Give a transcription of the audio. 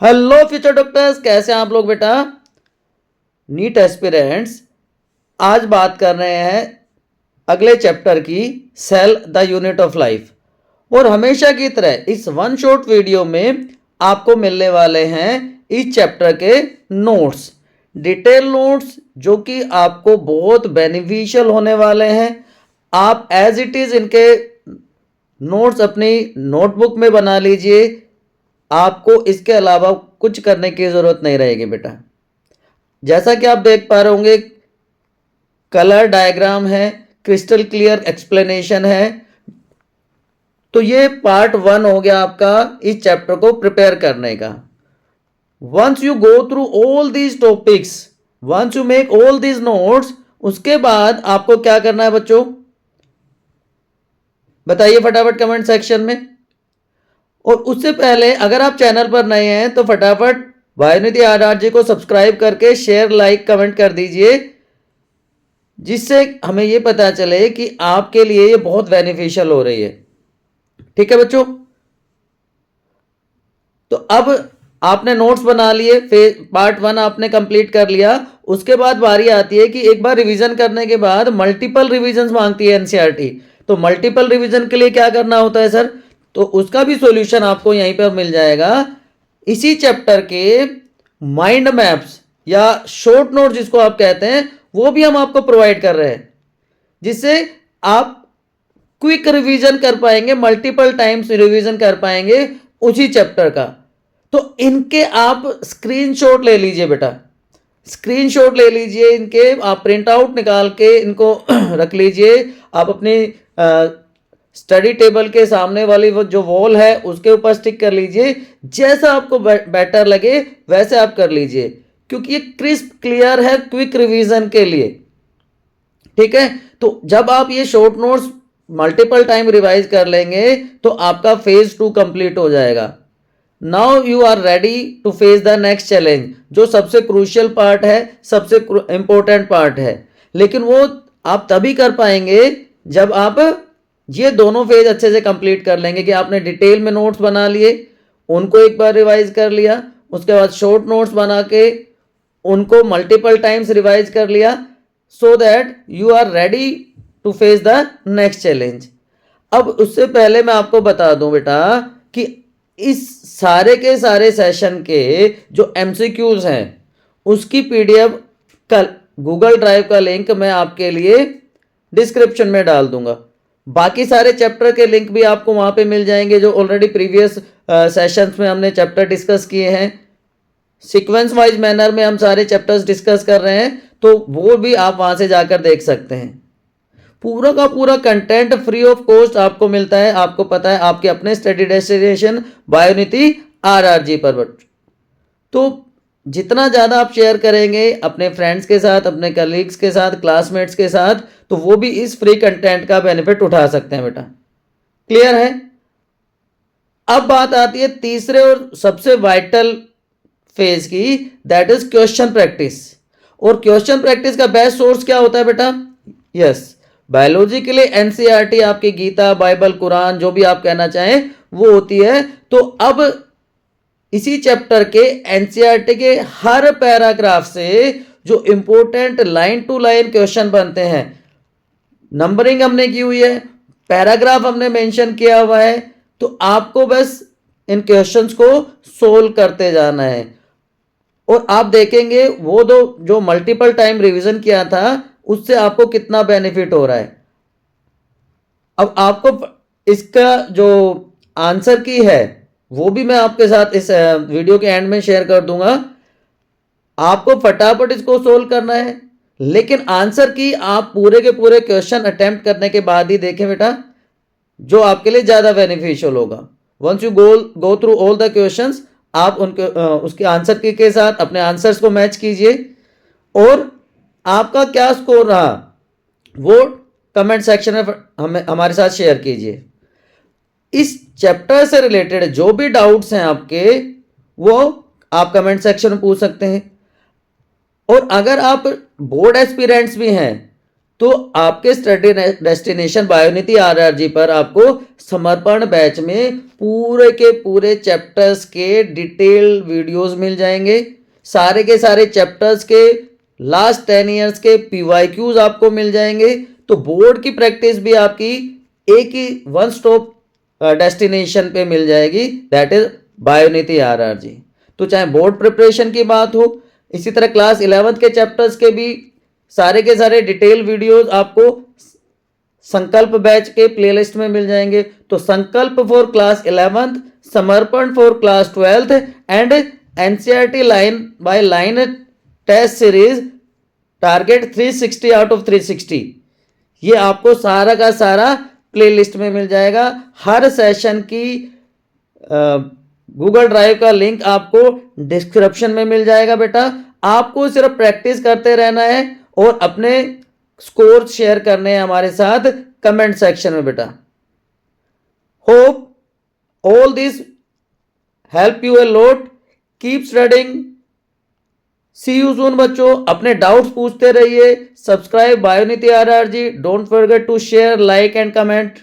Hello future doctors, कैसे हैं आप लोग बेटा। नीट एस्पिरेंट्स आज बात कर रहे हैं अगले चैप्टर की, cell the unit of life. और हमेशा की तरह इस वन शॉट वीडियो में आपको मिलने वाले हैं इस चैप्टर के नोट्स, डिटेल नोट्स, जो कि आपको बहुत बेनिफिशियल होने वाले हैं। आप एज इट इज़ इनके नोट्स अपनी नोटबुक में बना लीजिए। आपको इसके अलावा कुछ करने की ज़रूरत नहीं रहेगी बेटा। जैसा कि आप देख पा रहे होंगे, कलर डायग्राम है, क्रिस्टल क्लियर एक्सप्लेनेशन है। तो ये पार्ट 1 हो गया आपका इस चैप्टर को प्रिपेयर करने का। Once you go through all these topics, once you make all these notes, उसके बाद आपको क्या करना है बच्चों, बताइए फटाफट कमेंट सेक्शन में। और उससे पहले अगर आप चैनल पर नए हैं तो फटाफट वायुनिधि आर जी को सब्सक्राइब करके शेयर, लाइक, कमेंट कर दीजिए, जिससे हमें ये पता चले कि आपके लिए ये बहुत बेनिफिशियल हो रही है। ठीक है बच्चों, तो अब आपने नोट्स बना लिए, फिर पार्ट 1 आपने कंप्लीट कर लिया। उसके बाद बारी आती है कि एक बार रिवीजन करने के बाद मल्टीपल रिवीजन मांगती है एनसीईआरटी। तो मल्टीपल रिवीजन के लिए क्या करना होता है सर, तो उसका भी सॉल्यूशन आपको यहीं पर मिल जाएगा। इसी चैप्टर के माइंड मैप्स या शॉर्ट नोट जिसको आप कहते हैं, वो भी हम आपको प्रोवाइड कर रहे हैं, जिससे आप क्विक रिवीजन कर पाएंगे, मल्टीपल टाइम्स रिवीजन कर पाएंगे उसी चैप्टर का। तो इनके आप स्क्रीनशॉट ले लीजिए बेटा, स्क्रीनशॉट ले लीजिए इनके, आप प्रिंट आउट निकाल के इनको रख लीजिए। आप अपनी स्टडी टेबल के सामने वाली वो जो वॉल है उसके ऊपर स्टिक कर लीजिए। जैसा आपको बेटर लगे वैसे आप कर लीजिए, क्योंकि ये क्रिस्प क्लियर है क्विक रिवीजन के लिए। ठीक है, तो जब आप ये short notes multiple time revise कर लेंगे तो आपका फेज 2 कंप्लीट हो जाएगा। Now you are ready to face the next challenge, जो सबसे क्रूशियल पार्ट है, सबसे इंपॉर्टेंट पार्ट है। लेकिन वो आप तभी कर पाएंगे जब आप ये दोनों फेज अच्छे से कंप्लीट कर लेंगे कि आपने डिटेल में नोट्स बना लिए, उनको एक बार रिवाइज कर लिया, उसके बाद शॉर्ट नोट्स बना के उनको मल्टीपल टाइम्स रिवाइज कर लिया, so that you are ready to face the next challenge. अब उससे पहले मैं आपको बता दूं बेटा कि इस सारे के सारे सेशन के जो एमसीक्यूज हैं उसकी पीडीएफ कल गूगल ड्राइव का लिंक मैं आपके लिए डिस्क्रिप्शन में डाल दूंगा। बाकी सारे चैप्टर के लिंक भी आपको वहां पे मिल जाएंगे, जो ऑलरेडी प्रीवियस सेशंस में हमने चैप्टर डिस्कस किए हैं। सीक्वेंस वाइज मैनर में हम सारे चैप्टर्स डिस्कस कर रहे हैं, तो वो भी आप वहां से जाकर देख सकते हैं। पूरा का पूरा कंटेंट फ्री ऑफ कॉस्ट आपको मिलता है। आपको पता है आपके अपने स्टडी डेस्टिनेशन वायुनिधि आरआरजी पर। तो जितना ज़्यादा आप शेयर करेंगे अपने फ्रेंड्स के साथ, अपने कलीग्स के साथ, क्लासमेट्स के साथ, तो वो भी इस फ्री कंटेंट का बेनिफिट उठा सकते हैं बेटा। क्लियर है। अब बात आती है तीसरे और सबसे वाइटल फेज की, दैट इज क्वेश्चन प्रैक्टिस। और क्वेश्चन प्रैक्टिस का बेस्ट सोर्स क्या होता है बेटा, यस, बायोलॉजी के लिए एनसीईआरटी, आपकी गीता, बाइबल, कुरान, जो भी आप कहना चाहें वो होती है। तो अब इसी चैप्टर के एनसीईआरटी के हर पैराग्राफ से जो important line to line question बनते हैं, नंबरिंग हमने की हुई है, पैराग्राफ हमने मेंशन किया हुआ है, तो आपको बस इन क्वेश्चंस को सोल्व करते जाना है। और आप देखेंगे वो दो जो मल्टीपल टाइम रिवीजन किया था उससे आपको कितना बेनिफिट हो रहा है। अब आपको इसका जो आंसर की है वो भी मैं आपके साथ इस वीडियो के एंड में शेयर कर दूंगा। आपको फटाफट इसको सोल्व करना है, लेकिन आंसर की आप पूरे के पूरे क्वेश्चन अटेम्प्ट करने के बाद ही देखें बेटा, जो आपके लिए ज़्यादा बेनिफिशियल होगा। Once you go through all the questions, आप उनके उसके आंसर की के साथ अपने आंसर्स को मैच कीजिए, और आपका क्या स्कोर रहा वो कमेंट सेक्शन में हमें हमारे साथ शेयर कीजिए। इस चैप्टर से रिलेटेड जो भी डाउट्स हैं आपके, वो आप कमेंट सेक्शन में पूछ सकते हैं। और अगर आप बोर्ड एस्पिरेंट्स भी हैं तो आपके स्टडी डेस्टिनेशन बायोनिधि आरआरजी पर आपको समर्पण बैच में पूरे के पूरे चैप्टर्स के डिटेल वीडियोस मिल जाएंगे। सारे के सारे चैप्टर्स के लास्ट 10 इयर्स के पीवाईक्यूज आपको मिल जाएंगे। तो बोर्ड की प्रैक्टिस भी आपकी एक ही वन स्टॉप डेस्टिनेशन पे मिल जाएगी, दैट इज बायोनिधि आरआरजी। तो चाहे बोर्ड प्रिपरेशन की बात हो, इसी तरह क्लास 11th के चैप्टर्स के भी सारे के सारे डिटेल वीडियोस आपको संकल्प बैच के प्लेलिस्ट में मिल जाएंगे। तो संकल्प for class 11th, Samarpan for class 12th and NCERT line by line test series target 360 out of 360, ये आपको सारा का सारा प्लेलिस्ट में मिल जाएगा। हर सेशन की गूगल ड्राइव का लिंक आपको डिस्क्रिप्शन में मिल जाएगा बेटा। आपको सिर्फ प्रैक्टिस करते रहना है और अपने स्कोर शेयर करने हैं हमारे साथ कमेंट सेक्शन में बेटा। Hope all this help you a lot, keep studying, see you soon बच्चों। अपने डाउट्स पूछते रहिए। Subscribe Bionidhi RRG, don't forget to share, like and comment.